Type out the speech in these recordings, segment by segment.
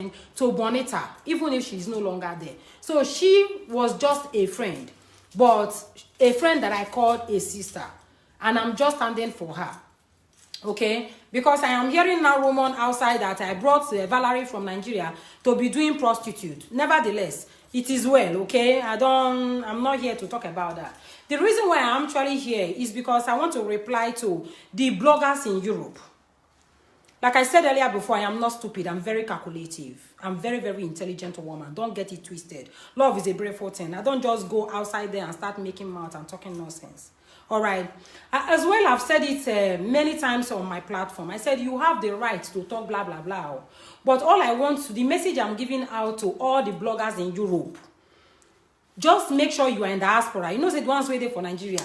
friend to Bonita, even if she's no longer there. So she was just a friend, but a friend that I called a sister, and I'm just standing for her. Okay, because I am hearing now rumor outside that I brought Valerie from Nigeria to be doing prostitute. Nevertheless, it is well. Okay, I'm not here to talk about that. The reason why I'm actually here is because I want to reply to the bloggers in Europe. Like I said earlier before, I am not stupid. I'm very calculative. I'm very, very intelligent woman. Don't get it twisted. Love is a brave thing. I don't just go outside there and start making mouth and talking nonsense. All right. As well, I've said it many times on my platform. I said you have the right to talk blah, blah, blah. But all I want, the message I'm giving out to all the bloggers in Europe, just make sure you are in the diaspora. You know, say the ones waiting for Nigeria.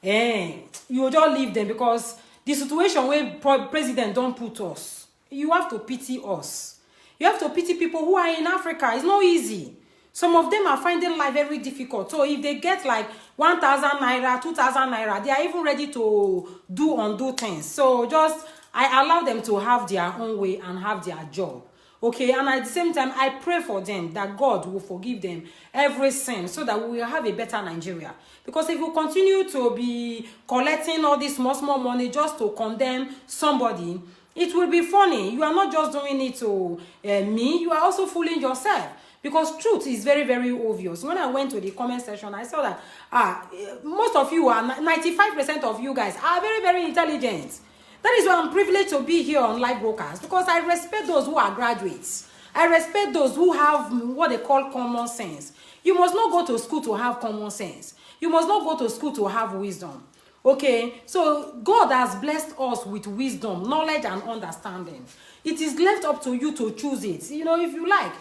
You just leave them because the situation where president don't put us, you have to pity us. You have to pity people who are in Africa. It's not easy. Some of them are finding life very difficult. So if they get like 1,000 naira, 2,000 naira, they are even ready to undo things. So just, I allow them to have their own way and have their job. Okay, and at the same time, I pray for them that God will forgive them every sin so that we will have a better Nigeria. Because if you continue to be collecting all this small money just to condemn somebody, it will be funny. You are not just doing it to me, you are also fooling yourself. Because truth is very, very obvious. When I went to the comment section, I saw that most of you are, 95% of you guys are very, very intelligent. That is why I'm privileged to be here on live broadcast, because I respect those who are graduates. I respect those who have what they call common sense. You must not go to school to have common sense. You must not go to school to have wisdom. Okay, so God has blessed us with wisdom, knowledge, and understanding. It is left up to you to choose it. You know, if you like,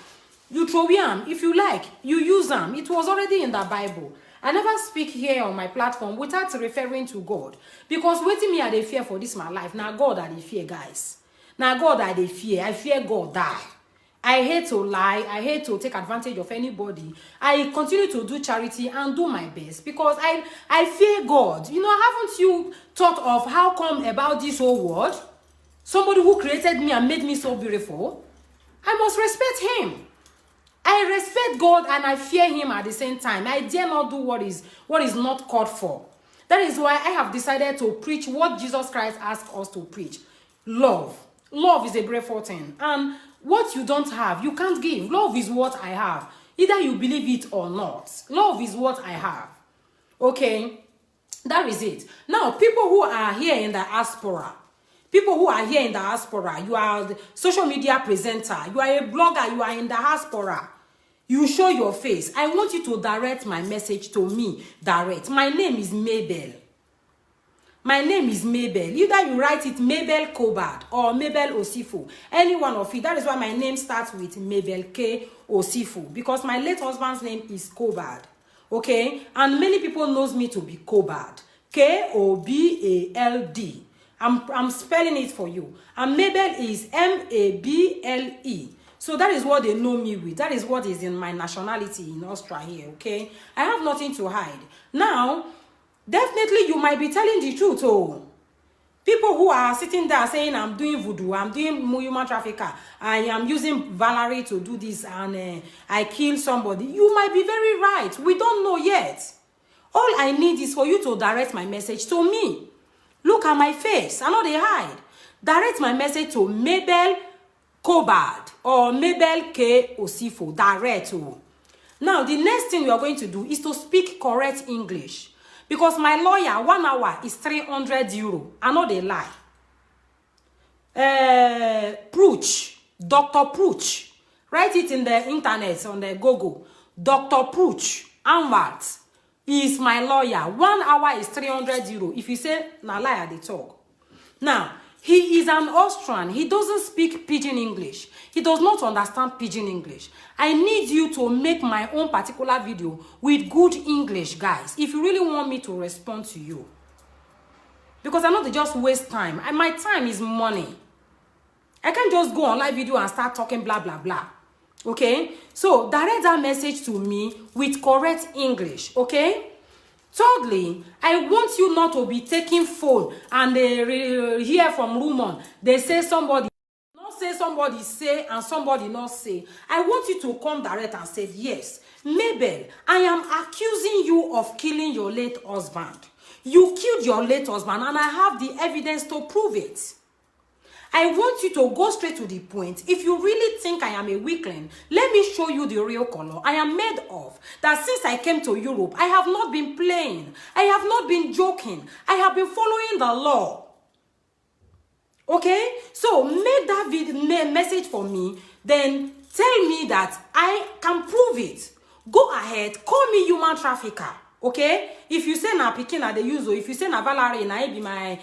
you throw them. If you like, you use them. It was already in the Bible. I never speak here on my platform without referring to God. Because waiting me, I dey fear for this my life. Now God I dey fear, guys. Now God I dey fear. I fear God die. I hate to lie. I hate to take advantage of anybody. I continue to do charity and do my best because I fear God. You know, haven't you thought of how come about this whole world? Somebody who created me and made me so beautiful. I must respect him. I respect God and I fear him at the same time. I dare not do what is not called for. That is why I have decided to preach what Jesus Christ asked us to preach. Love. Love is a brave thing. And what you don't have, you can't give. Love is what I have. Either you believe it or not. Love is what I have. Okay? That is it. Now, people who are here in the diaspora, you are the social media presenter, you are a blogger, you are in the diaspora, you show your face. I want you to direct my message to me. Direct. My name is Mabel. My name is Mabel. Either you write it Mabel Kobad or Mabel Osifu. Any one of it. That is why my name starts with Mabel K. Osifu. Because my late husband's name is Kobad. Okay? And many people knows me to be Kobad. K-O-B-A-L-D. I'm spelling it for you. And Mabel is M-A-B-L-E. So that is what they know me with. That is what is in my nationality in Austria here, okay? I have nothing to hide. Now, definitely you might be telling the truth, oh. People who are sitting there saying, I'm doing voodoo, I'm doing human trafficker, I am using Valerie to do this, and I kill somebody. You might be very right. We don't know yet. All I need is for you to direct my message to me. Look at my face. I know they hide. Direct my message to Mabel Kobad or Mabel K. Osifo. Direct. Now, the next thing we are going to do is to speak correct English. Because my lawyer, 1 hour is 300 euro. I know they lie. Pruch. Dr. Pruch. Write it in the internet, on the Google. Dr. Pruch. Anwalt is my lawyer. 1 hour is 300 euro. If you say, na liar, they talk. Now, he is an Austrian. He doesn't speak Pidgin English. He does not understand Pidgin English. I need you to make my own particular video with good English, guys, if you really want me to respond to you. Because I know they just waste time. And my time is money. I can't just go on live video and start talking blah, blah, blah. Okay? So, direct that message to me with correct English. Okay? Thirdly, I want you not to be taking phone and hear from rumor. They say somebody. Not say somebody say and somebody not say, I want you to come direct and say, yes, Mabel, I am accusing you of killing your late husband. You killed your late husband, and I have the evidence to prove it. I want you to go straight to the point. If you really think I am a weakling, let me show you the real color I am made of. That since I came to Europe, I have not been playing. I have not been joking. I have been following the law. Okay? So make that message for me. Then tell me that I can prove it. Go ahead. Call me human trafficker. Okay, if you say na pikin na the use, or if you say na Valerie na be my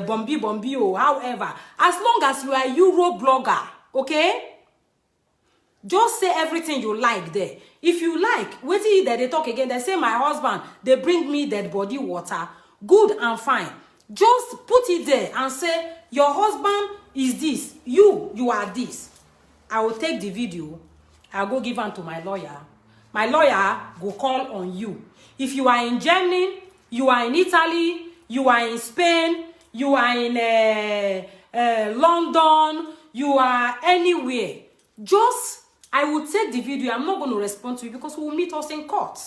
bombi or however, as long as you are a Euro blogger, okay, just say everything you like there. If you like, wait till they talk again. They say my husband, they bring me dead body water. Good and fine. Just put it there and say your husband is this. You are this. I will take the video. I'll go give it to my lawyer. My lawyer go call on you. If you are in Germany, you are in Italy, you are in Spain, you are in London, you are anywhere. Just, I will take the video. I'm not going to respond to you because we will meet us in court.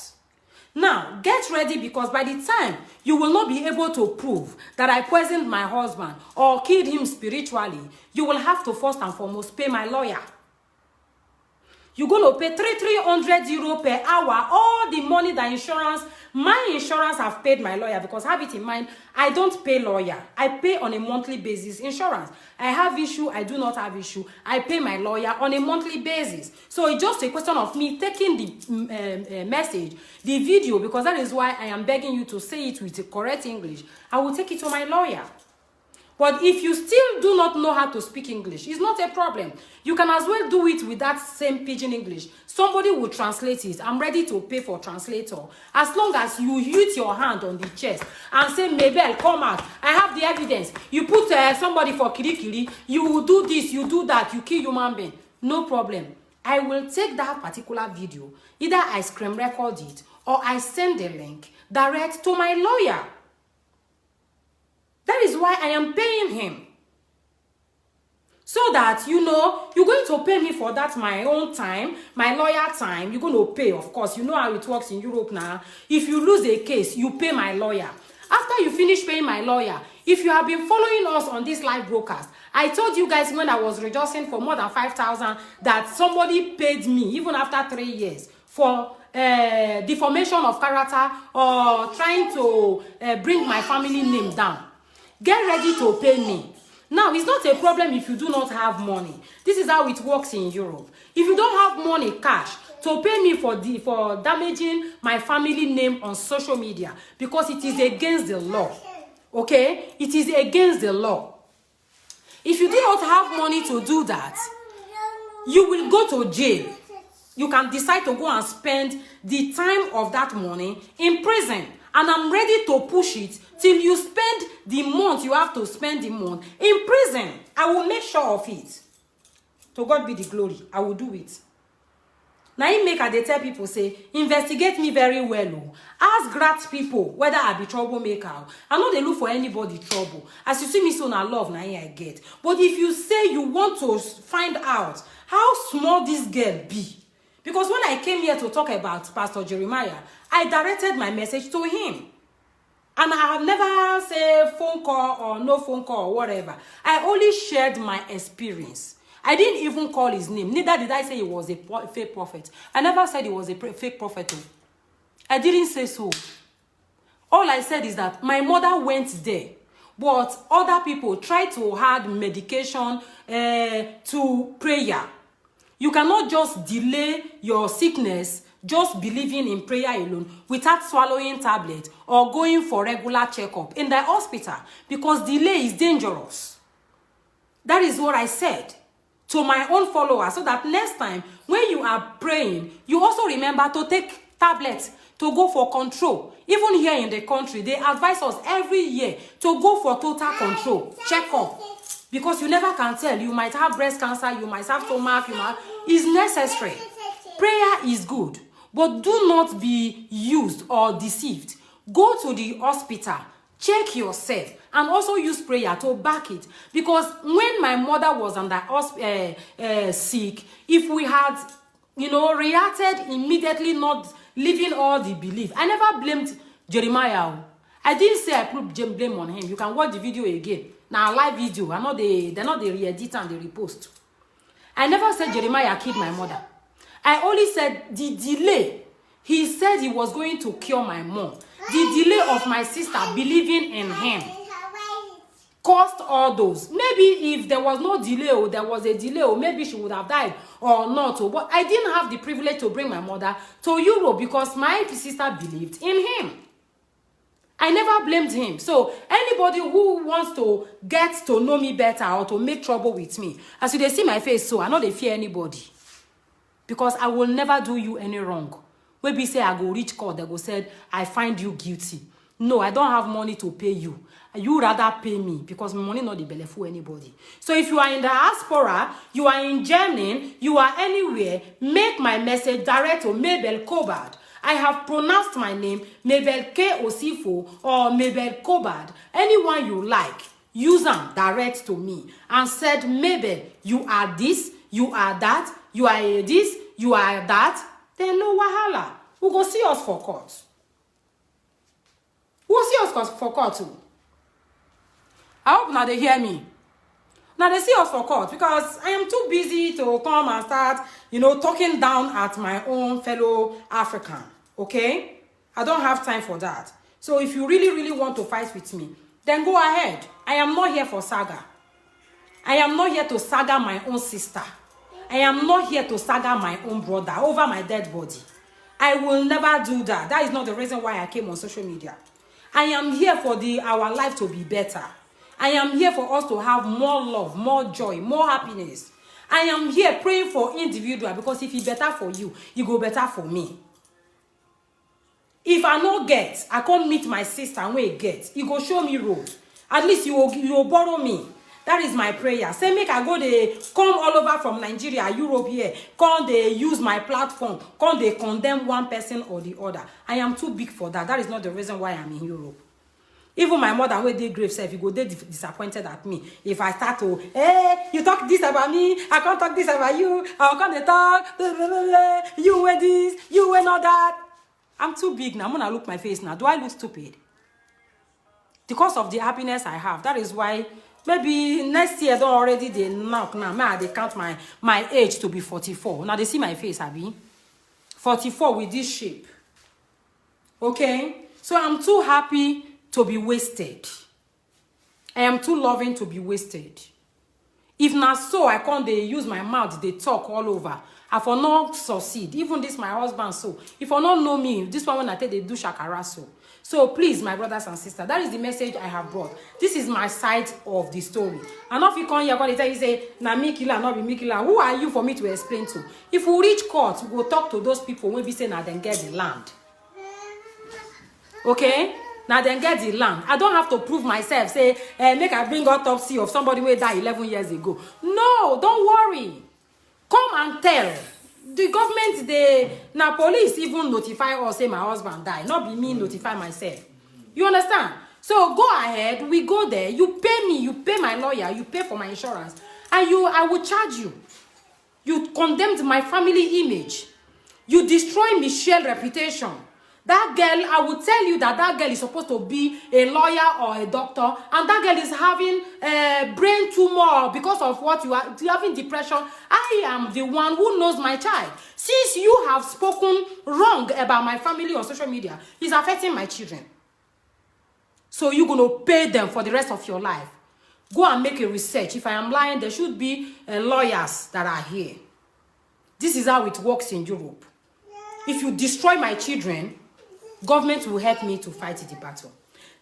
Now, get ready, because by the time you will not be able to prove that I poisoned my husband or killed him spiritually, you will have to first and foremost pay my lawyer. You're going to pay 300 euro per hour, all the money that my insurance have paid my lawyer, because have it in mind, I don't pay lawyer. I pay on a monthly basis insurance. I have issue, I do not have issue. I pay my lawyer on a monthly basis. So it's just a question of me taking the message, the video, because that is why I am begging you to say it with the correct English. I will take it to my lawyer. But if you still do not know how to speak English, it's not a problem. You can as well do it with that same pidgin English. Somebody will translate it. I'm ready to pay for translator. As long as you hit your hand on the chest and say, Mabel, come out. I have the evidence. You put somebody for kiri, you will do this, you do that, you kill human being. No problem. I will take that particular video. Either I screen record it or I send the link direct to my lawyer. That is why I am paying him. So that, you know, you're going to pay me for that my own time, my lawyer time. You're going to pay, of course. You know how it works in Europe now. If you lose a case, you pay my lawyer. After you finish paying my lawyer, if you have been following us on this live broadcast, I told you guys when I was rejoicing for more than 5,000 that somebody paid me, even after 3 years, for defamation of character or trying to bring my family name down. Get ready to pay me. Now, it's not a problem if you do not have money. This is how it works in Europe. If you don't have money, cash, to pay me for damaging my family name on social media, because it is against the law. Okay? It is against the law. If you do not have money to do that, you will go to jail. You can decide to go and spend the time of that money in prison. And I'm ready to push it till you spend the month you have to spend the month in prison. I will make sure of it. To God be the glory. I will do it. Now, you make they tell people, say, investigate me very well. Ask great people whether I be troublemaker. I know they look for anybody trouble. As you see me so now love, now I get. But if you say you want to find out how small this girl be, because when I came here to talk about Pastor Jeremiah, I directed my message to him. And I have never said phone call or no phone call or whatever. I only shared my experience. I didn't even call his name. Neither did I say he was a fake prophet. I never said he was a fake prophet. I didn't say so. All I said is that my mother went there. But other people tried to add medication to prayer. You cannot just delay your sickness just believing in prayer alone without swallowing tablet or going for regular checkup in the hospital, because delay is dangerous. That is what I said to my own followers, so that next time when you are praying, you also remember to take tablets to go for control. Even here in the country, they advise us every year to go for total control, checkup. Because you never can tell. You might have breast cancer, you might have stomach, it's necessary. Prayer is good, but do not be used or deceived. Go to the hospital, Check yourself and also use prayer to back it. Because when my mother was under sick, if we had, reacted immediately, not leaving all the belief. I never blamed Jeremiah. I didn't say I put blame on him. You can watch the video again. Now, live video. They're not the re-edit and the repost. I never said Jeremiah killed my mother. I only said the delay. He said he was going to cure my mom. The delay of my sister believing in him caused all those. Maybe if there was no delay or there was a delay, or maybe she would have died or not. But I didn't have the privilege to bring my mother to Europe because my sister believed in him. I never blamed him. So anybody who wants to get to know me better or to make trouble with me, as you they see my face, so I know they fear anybody. Because I will never do you any wrong. Maybe say I go reach court, they go say, I find you guilty. No, I don't have money to pay you. You rather pay me because money not the belly for anybody. So if you are in the diaspora, you are in Germany, you are anywhere, make my message direct to Mabel Cobard. I have pronounced my name, Mabel K. Osifo or Mabel Cobard. Anyone you like, use them direct to me and said, Mabel, you are this, you are that, you are this, you are that. Then no wahala. We'll go see us for court. We'll see us for court too. I hope now they hear me. Now they see us for court because I am too busy to come and start, talking down at my own fellow African. Okay? I don't have time for that. So if you really, really want to fight with me, then go ahead. I am not here for saga. I am not here to saga my own sister. I am not here to saga my own brother over my dead body. I will never do that. That is not the reason why I came on social media. I am here for our life to be better. I am here for us to have more love, more joy, more happiness. I am here praying for individual because if it's better for you, it go better for me. If I no get, I can't meet my sister and where it gets. You go show me road. At least you will borrow me. That is my prayer. Say make I go they come all over from Nigeria, Europe here. Come they use my platform. Come they condemn one person or the other. I am too big for that. That is not the reason why I'm in Europe. Even my mother, when they grave self, you go they disappointed at me. If I start to, hey, you talk this about me, I can't talk this about you. How come they talk? Blah, blah, blah, blah. You wear this, you wear not that. I'm too big now. I'm gonna look my face now. Do I look stupid? Because of the happiness I have. That is why. Maybe next year, don't already they knock now. Now they count my age to be 44. Now they see my face, Abby. 44 with this shape. Okay? So I'm too happy to be wasted. I am too loving to be wasted. If not so, I can't they use my mouth, they talk all over. I for not succeed. Even this my husband so. If I not know me, this one when I tell they do shakara so. So please, my brothers and sisters, that is the message I have brought. This is my side of the story. And if you come here, they tell you say, na me killer, not be me killer. Who are you for me to explain to? If we reach court, we will talk to those people when we say now then get the land. Okay? Now then get the land. I don't have to prove myself. Say, make I bring autopsy of somebody who died 11 years ago. No, don't worry. Come and tell. The government, now police even notify us, say my husband died. Not be me notify myself. You understand? So go ahead, we go there. You pay me, you pay my lawyer, you pay for my insurance. And I will charge you. You condemned my family image. You destroy Michelle's reputation. That girl, I will tell you that girl is supposed to be a lawyer or a doctor, and that girl is having a brain tumor because of what you are having depression. I am the one who knows my child. Since you have spoken wrong about my family on social media, it's affecting my children. So you're going to pay them for the rest of your life. Go and make a research. If I am lying, there should be lawyers that are here. This is how it works in Europe. If you destroy my children, government will help me to fight the battle.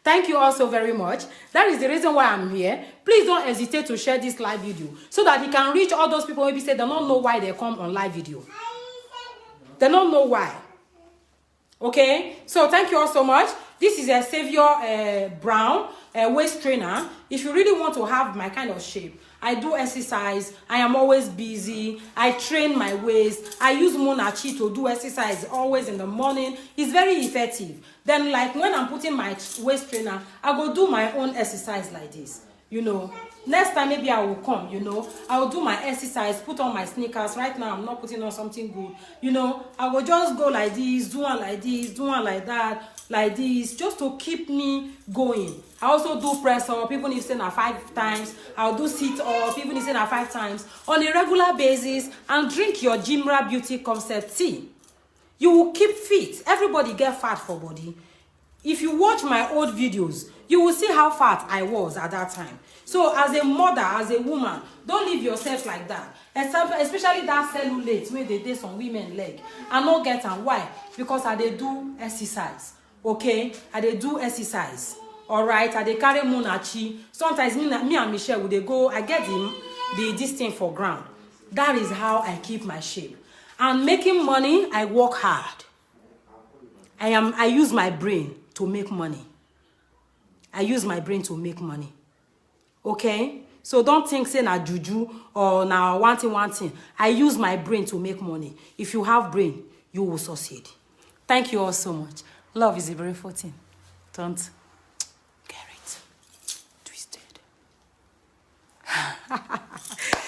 Thank you all so very much. That is the reason why I'm here. Please don't hesitate to share this live video so that it can reach all those people who maybe say they don't know why they come on live video. They don't know why. Okay? So thank you all so much. This is a Savior Brown waist trainer. If you really want to have my kind of shape I do exercise. I am always busy. I train my waist. I use Monachi to do exercise always in the morning. It's very effective. Then like when I'm putting my waist trainer, I go do my own exercise like this. You know, next time maybe I will come, you know, I will do my exercise, put on my sneakers. Right now I'm not putting on something good, you know. I will just go like this, do one like this, do one like that, like this, just to keep me going. I also do press up, even if it's 5 times. I'll do sit up, even if it's 5 times on a regular basis. And drink your Jimra Beauty Concept tea. You will keep fit. Everybody get fat for body. If you watch my old videos, you will see how fat I was at that time. So as a mother, as a woman, don't leave yourself like that. Especially that cellulite when they some women leg. I no get and why? Because I dey do exercise. Okay? I dey do exercise. Alright? I dey carry Monachi. Sometimes me and Michelle would they go, I get this thing for ground. That is how I keep my shape. And making money, I work hard. I use my brain to make money. I use my brain to make money. Okay? So don't think say na juju or na one thing. I use my brain to make money. If you have brain, you will succeed. Thank you all so much. Love is a beautiful thing. Don't get it twisted.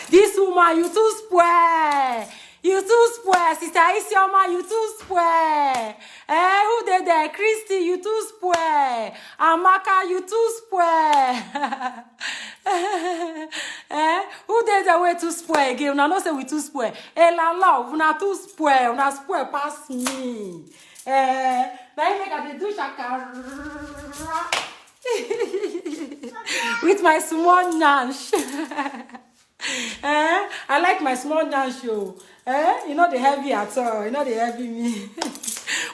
This woman, you too spoil. You too spoil, Sister Isioma, you too spoil. Who did that? Christy, you too spoil. Amaka, you too spoil. Who did that way to spoil again? Una no say we too spoil. La love, una too spoil. Una spoil pass me. Now you make a do shakara with my small nash. I like my small nash show. You know the heavy at all. You know the heavy me.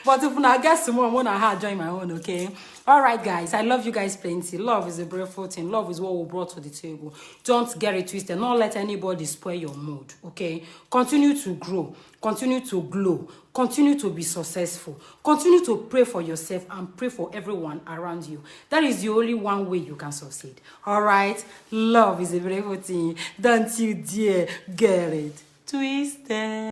But if I get some more, I'm gonna join my own, okay? Alright, guys. I love you guys plenty. Love is a beautiful thing. Love is what we brought to the table. Don't get it twisted. Don't let anybody spoil your mood, okay? Continue to grow. Continue to glow. Continue to be successful. Continue to pray for yourself and pray for everyone around you. That is the only one way you can succeed. Alright? Love is a beautiful thing. Don't you dare get it twisted.